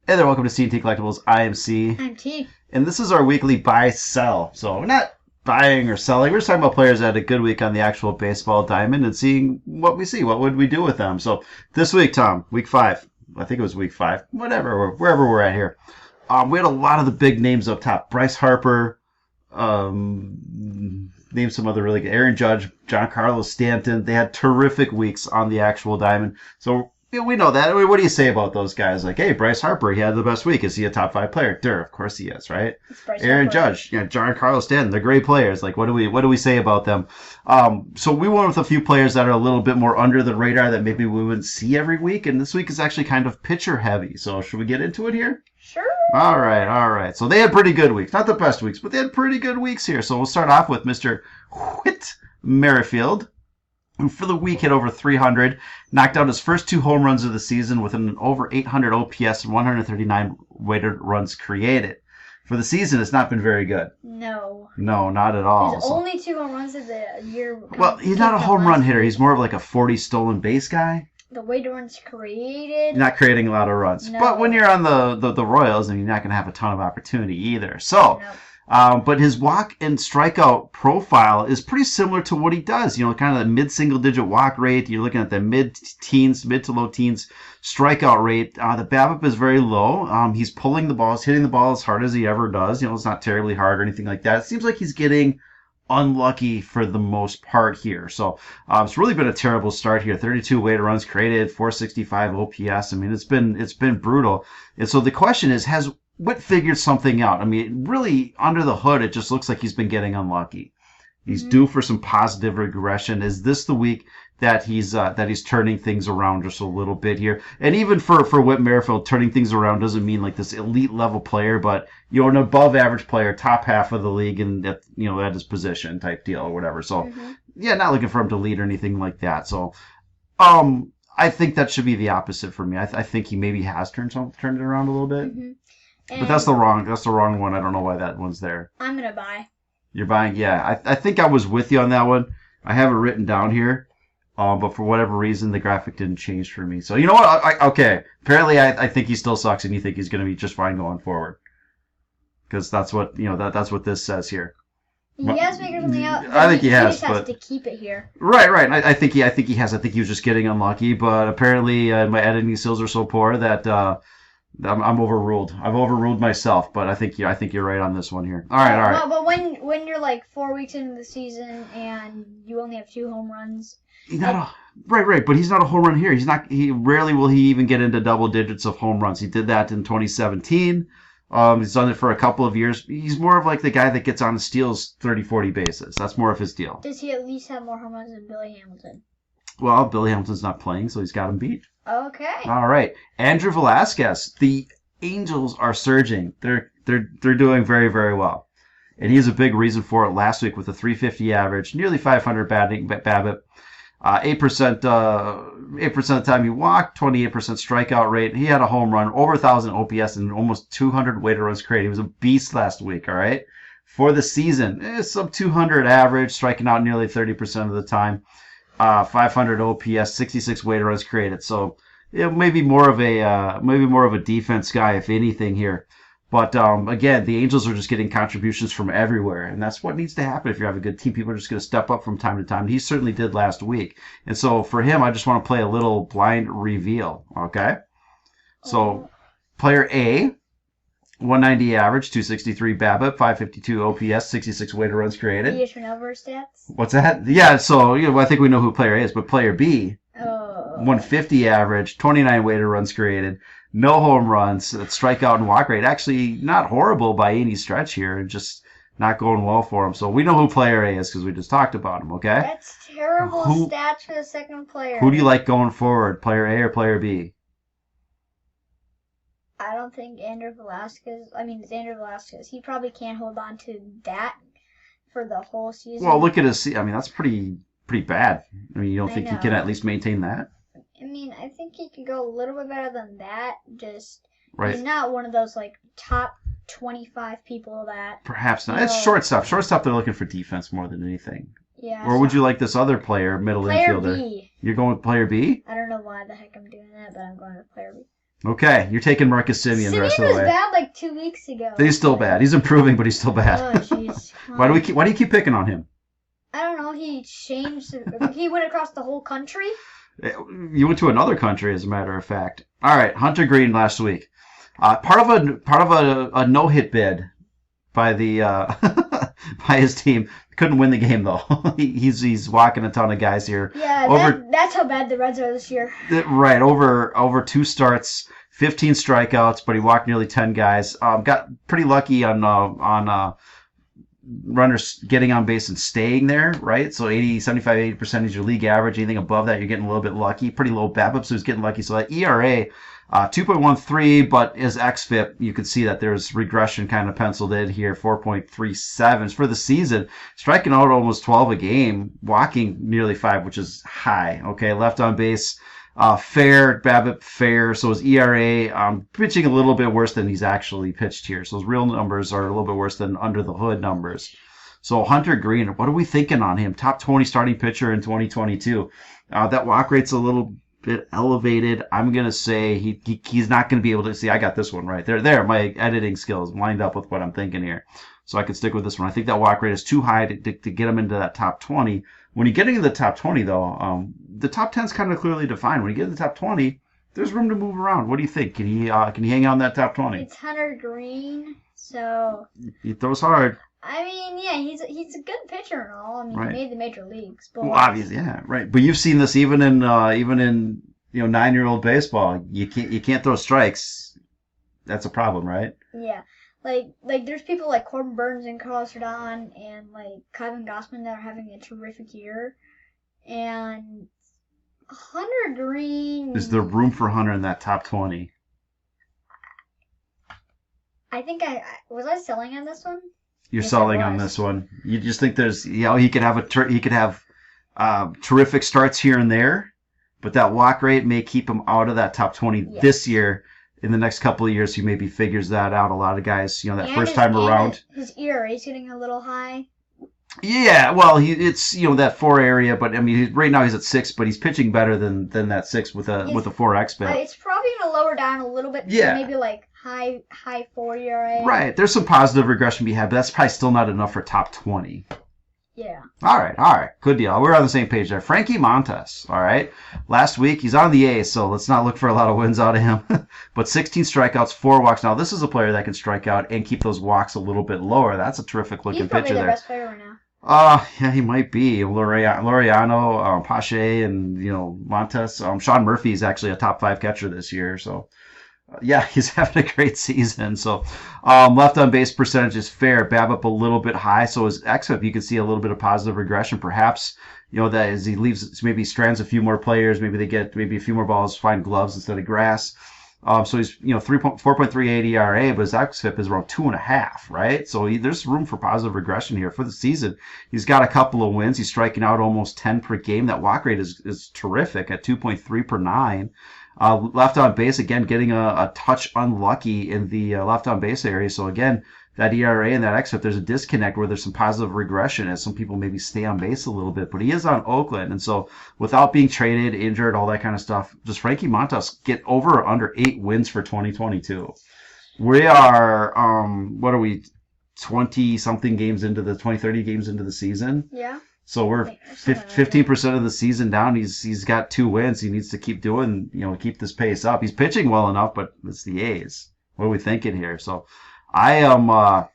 Hey there, welcome to CNT Collectibles. I am C, I'm T. and this is our weekly buy-sell. So we're not buying or selling. We're just talking about players that had a good week on the actual baseball diamond and seeing what we see. What would we do with them? So this week, Tom, week 5. I think it was week 5. Whatever, wherever we're at here. We had a lot of the big names up top. Bryce Harper, name some other really good. Aaron Judge, Giancarlo Stanton. They had terrific weeks on the actual diamond. So we know that. I mean, what do you say about those guys? Like, hey, Bryce Harper, he had the best week. Is he a top 5 player? Sure, of course he is, right? Aaron Judge, Giancarlo Stanton, they're great players. Like, what do we say about them? So we went with a few players that are a little bit more under the radar that maybe we wouldn't see every week. And this week is actually kind of pitcher heavy. So should we get into it here? Sure. All right. So they had pretty good weeks. Not the best weeks, but they had pretty good weeks here. So we'll start off with Mr. Whit Merrifield, who for the week hit over 300, knocked out his first 2 home runs of the season with an over 800 OPS and 139 weighted runs created. For the season, it's not been very good. No, not at all. There's only 2 home runs of the year. Well, he's not a home run hitter. He's more of like a 40 stolen base guy. The weighted runs created. Not creating a lot of runs. No. But when you're on the Royals, and you're not going to have a ton of opportunity either. So. No. But his walk and strikeout profile is pretty similar to what he does. You know, kind of the mid-single-digit walk rate. You're looking at the mid to low teens strikeout rate. The BABIP is very low. He's pulling the balls, hitting the ball as hard as he ever does. You know, it's not terribly hard or anything like that. It seems like he's getting unlucky for the most part here. So it's really been a terrible start here. 32 weighted runs created, 465 OPS. I mean, it's been brutal. And so the question is, has Whit figured something out? I mean, really, under the hood, it just looks like he's been getting unlucky. He's due for some positive regression. Is this the week that he's turning things around just a little bit here? And even for Whit Merrifield, turning things around doesn't mean like this elite level player, but you know, an above average player, top half of the league, and at his position type deal or whatever. So yeah, not looking for him to lead or anything like that. So I think that should be the opposite for me. I think he maybe has turned it around a little bit. But that's the wrong one. I don't know why that one's there. I'm gonna buy. You're buying? Yeah. I think I was with you on that one. I have it written down here. But for whatever reason, the graphic didn't change for me. So you know what? Okay. Apparently, I think he still sucks, and you think he's going to be just fine going forward. Because that's what that's what this says here. He has figured something out. I think he has, but to keep it here. Right. I think he has. I think he was just getting unlucky. But apparently, my editing skills are so poor that. I'm overruled. I've overruled myself, but I think you're right on this one here. All right. Well, but when you're like 4 weeks into the season and you only have 2 home runs, he's not right. But he's not a home run here. He's not. He rarely will he even get into double digits of home runs. He did that in 2017. He's done it for a couple of years. He's more of like the guy that gets on and steals 30, 40 bases. That's more of his deal. Does he at least have more home runs than Billy Hamilton? Well, Billy Hamilton's not playing, so he's got him beat. Okay. All right. Andrew Velasquez. The Angels are surging. They're doing very, very well. And he's a big reason for it last week with a 350 average, nearly 500 BABIP. 8% of the time he walked, 28% strikeout rate. He had a home run, over 1,000 OPS, and almost 200 weighted runs created. He was a beast last week, all right? For the season, sub 200 average, striking out nearly 30% of the time. 500 OPS, 66 weighted runs created. So maybe more of a defense guy, if anything here. But again, the Angels are just getting contributions from everywhere, and that's what needs to happen if you have a good team. People are just going to step up from time to time. He certainly did last week, and so for him, I just want to play a little blind reveal. Okay, so player A. 190 average, 263 BABIP, 552 OPS, 66 weighted runs created. Yes or no verse stats? What's that? Yeah, so I think we know who player A is, but player B, 150 average, 29 weighted runs created, no home runs, strikeout and walk rate. Actually, not horrible by any stretch here, just not going well for him. So we know who player A is because we just talked about him, okay? That's terrible stats for the second player. Who do you like going forward, player A or player B? I don't think it's Andrew Velasquez. He probably can't hold on to that for the whole season. Well, look at his. I mean, that's pretty bad. I mean, you don't think he can at least maintain that? I mean, I think he could go a little bit better than that. Just right. He's not one of those like top 25 people that. Perhaps not. It's shortstop. Shortstop, they're looking for defense more than anything. Yeah. Or would you like this other player, middle infielder? Player B. You're going with player B? I don't know why the heck I'm doing that, but I'm going with player B. Okay, you're taking Marcus Semien the rest of Simeon the was way. bad like 2 weeks ago. He's still bad. He's improving, but he's still Oh, bad. jeez. Why do you keep picking on him? I don't know. He changed. He went across the whole country. You went to another country, as a matter of fact. All right, Hunter Greene last week. Part of a no hit bid by the by his team. Couldn't win the game though. he's walking a ton of guys here. Yeah, that's how bad the Reds are this year. Right, over 2 starts, 15 strikeouts, but he walked nearly 10 guys. Got pretty lucky on runners getting on base and staying there, right? So 75-80% is your league average. Anything above that, you're getting a little bit lucky. Pretty low BABIP, so he's getting lucky. So that ERA, 2.13, but his xFIP, you can see that there's regression kind of penciled in here, 4.37 for the season. Striking out almost 12 a game, walking nearly 5, which is high. Okay, left on base, fair, BABIP fair. So his ERA, pitching a little bit worse than he's actually pitched here. So his real numbers are a little bit worse than under the hood numbers. So Hunter Greene, what are we thinking on him? Top 20 starting pitcher in 2022. That walk rate's a little bit elevated. I'm going to say he's not going to be able to see. I got this one right there. My editing skills lined up with what I'm thinking here. So I can stick with this one. I think that walk rate is too high to get him into that top 20. When you get into the top 20, though, the top 10 is kind of clearly defined. When you get to the top 20, there's room to move around. What do you think? Can he hang on that top 20? It's Hunter Greene, so He throws hard. I mean, yeah, he's a good pitcher and all. I mean, Right. he made the major leagues, but Well, obviously, yeah, right. But you've seen this even in 9-year-old baseball. You can't throw strikes. That's a problem, right? yeah, like there's people like Corbin Burns and Carlos Rodon and like Kevin Gossman that are having a terrific year, and Hunter Greene. Is there room for Hunter in that top 20? I think I was selling on this one. You're Yes, selling I on was. this one. You just think there's, he could have terrific starts here and there, but that walk rate may keep him out of that top 20 Yes. this year. In the next couple of years, he maybe figures that out. A lot of guys, that And first time around. his ERA is getting a little high. Yeah, well, it's that 4 area, but I mean, right now he's at 6, but he's pitching better than that 6 with a 4x bet. It's probably gonna lower down a little bit. Yeah. To maybe like high 4 ERA. Right, there's some positive regression to be had, but that's probably still not enough for top 20. Yeah. All right, good deal. We're on the same page there. Frankie Montas, all right. Last week he's on the A's, so let's not look for a lot of wins out of him. But 16 strikeouts, 4 walks. Now this is a player that can strike out and keep those walks a little bit lower. That's a terrific looking He's probably pitcher the there. best player right now. Yeah, he might be. Laureano, Pache, and Montas. Sean Murphy is actually a top 5 catcher this year, so. Yeah, he's having a great season. So, left on base percentage is fair. BABIP a little bit high. So his xFIP, you can see a little bit of positive regression. Perhaps, that as he leaves, maybe strands a few more players. Maybe they get a few more balls, find gloves instead of grass. So he's 4.38 ERA, but his xFIP is around 2.5, right? So there's room for positive regression here for the season. He's got a couple of wins. He's striking out almost 10 per game. That walk rate is terrific at 2.3 per 9. Left on base, again, getting a touch unlucky in the left on base area. So again, that ERA and that xFIP, there's a disconnect where there's some positive regression as some people maybe stay on base a little bit. But he is on Oakland. And so without being traded, injured, all that kind of stuff, does Frankie Montas get over or under 8 wins for 2022? We are, what are we, 20-something games into the 30 games into the season? Yeah. So we're 15% of the season down. He's got 2 wins. He needs to keep doing, keep this pace up. He's pitching well enough, but it's the A's. What are we thinking here? So I'm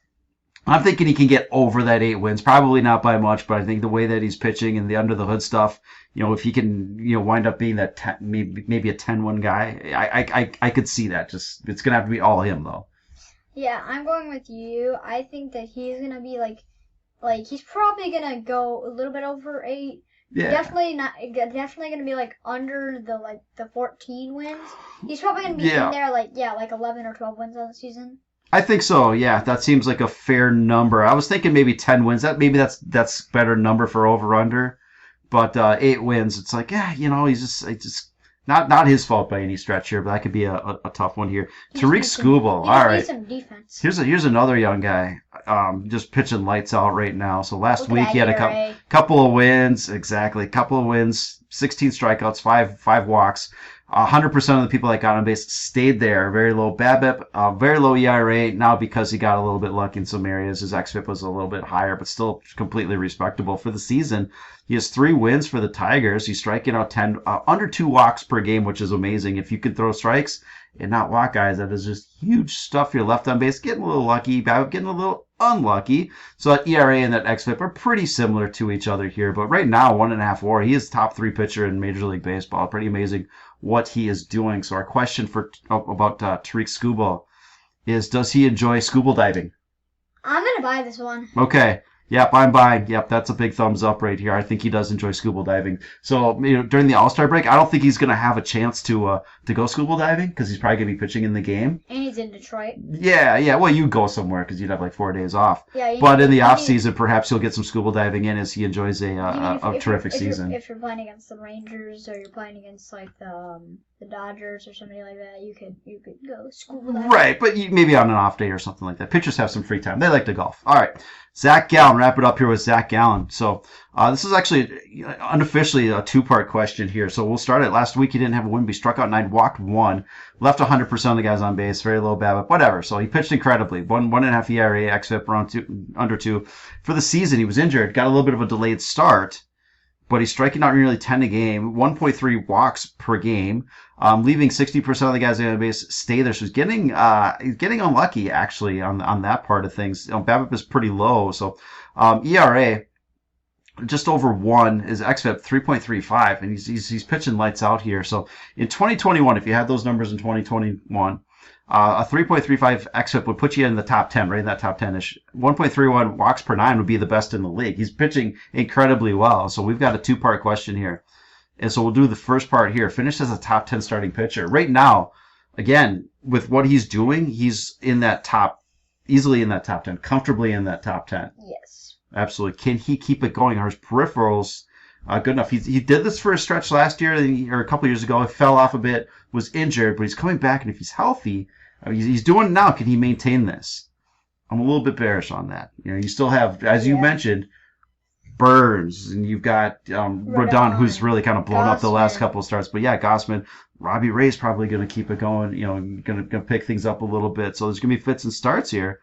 thinking he can get over that 8 wins. Probably not by much, but I think the way that he's pitching and the under the hood stuff, if he can, wind up being that maybe a 10-win guy, I could see that. Just it's gonna have to be all him though. Yeah, I'm going with you. I think that he's gonna be like he's probably gonna go a little bit over 8. Yeah. Definitely gonna be like under the 14 wins. He's probably gonna be in there like 11 or 12 wins on the season. I think so. Yeah, that seems like a fair number. I was thinking maybe 10 wins. That's better number for over under. But 8 wins, it's like he's just not his fault by any stretch here, but that could be a tough one here. Tariq Skubal, all right. Needs some defense. Here's another young guy, just pitching lights out right now. So last week he had ERA. a couple of wins, 16 strikeouts, five walks. 100% of the people that got on base stayed there. Very low BABIP, very low ERA. Now because he got a little bit lucky in some areas, his xFIP was a little bit higher, but still completely respectable for the season. He has 3 wins for the Tigers. He's striking out 10, under 2 walks per game, which is amazing. If you can throw strikes and not walk guys, that is just huge stuff. You're left on base, getting a little lucky, BABIP getting a little unlucky. So that ERA and that xFIP are pretty similar to each other here. But right now, 1.5 WAR. He is top 3 pitcher in Major League Baseball. Pretty amazing what he is doing. So our question about Tariq Skubal is, does he enjoy scuba diving? I'm going to buy this one. Okay. Yep, I'm buying. Yep, that's a big thumbs up right here. I think he does enjoy scuba diving. So, during the All-Star break, I don't think he's going to have a chance to go scuba diving because he's probably going to be pitching in the game. And he's in Detroit. Yeah. Well, you go somewhere because you'd have like 4 days off. Yeah. But in the off season, perhaps he'll get some scuba diving in as he enjoys a terrific season. If you're playing against the Rangers or you're playing against like the Dodgers or somebody like that, you could go scuba diving. Right, but maybe on an off day or something like that. Pitchers have some free time. They like to golf. All right. Zach Gallen, wrap it up here with Zach Gallen. So this is actually unofficially a 2-part question here. So we'll start it. Last week he didn't have a win, but he struck out 9, walked 1, left 100% of the guys on base, very low BABIP, whatever. So he pitched incredibly. 1.5 ERA, xFIP around under 2. For the season, he was injured, got a little bit of a delayed start, but he's striking out nearly 10 a game, 1.3 walks per game, leaving 60% of the guys on base stay there. So he's getting unlucky actually on that part of things. BABIP is pretty low, so ERA just over 1, is xFIP 3.35, and he's pitching lights out here. So in 2021, if you had those numbers in 2021. A 3.35 xFIP would put you in the top 10, right in that top 10-ish. 1.31 walks per 9 would be the best in the league. He's pitching incredibly well. So we've got a 2-part question here. And so we'll do the first part here. Finished as a top 10 starting pitcher. Right now, again, with what he's doing, he's in that easily in that top 10, comfortably in that top 10. Yes. Absolutely. Can he keep it going? Are his peripherals good enough? He did this for a stretch last year or a couple years ago. He fell off a bit, was injured, but he's coming back, and if he's healthy, he's doing it now. Can he maintain this? I'm a little bit bearish on that. You still have, as you mentioned, Burns, and you've got Rodon, who's really kind of blown up the last couple of starts. But yeah, Gausman, Robbie Ray's probably going to keep it going. Going to pick things up a little bit. So there's going to be fits and starts here.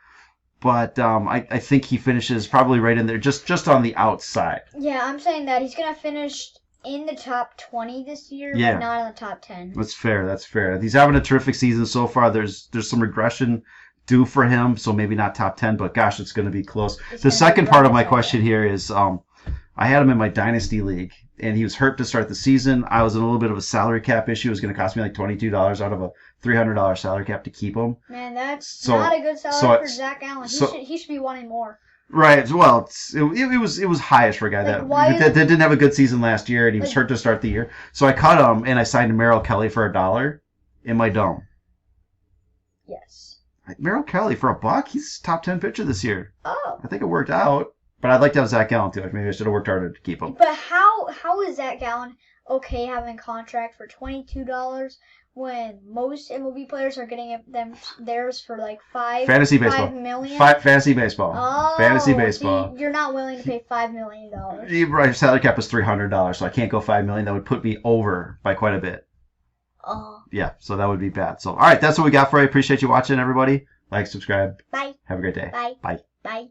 But I think he finishes probably right in there, just on the outside. Yeah, I'm saying that he's going to finish in the top 20 this year, but not in the top 10. That's fair. He's having a terrific season so far. There's some regression due for him, so maybe not top 10, but gosh, it's going to be close. The second part of my question here is I had him in my Dynasty League, and he was hurt to start the season. I was in a little bit of a salary cap issue. It was going to cost me like $22 out of a $300 salary cap to keep him. Man, that's not a good salary for Zach Gallen. He should be wanting more. Right. Well, it was highest for a guy that didn't have a good season last year, and he was hurt to start the year. So I cut him, and I signed Merrill Kelly for $1 in my dome. Yes. Merrill Kelly for $1, he's top 10 pitcher this year. Oh. I think it worked out, but I'd like to have Zach Gallen too. Maybe I should have worked harder to keep him. But how is Zach Gallen okay having a contract for $22 when most MLB players are getting theirs for like $5 million? Fantasy baseball. Oh, Fantasy baseball. So you're not willing to pay $5 million. Right, salary cap is $300, so I can't go $5 million. That would put me over by quite a bit. Oh. Yeah, so that would be bad. So, all right, that's what we got for you. Appreciate you watching, everybody. Like, subscribe. Bye. Have a great day. Bye. Bye. Bye.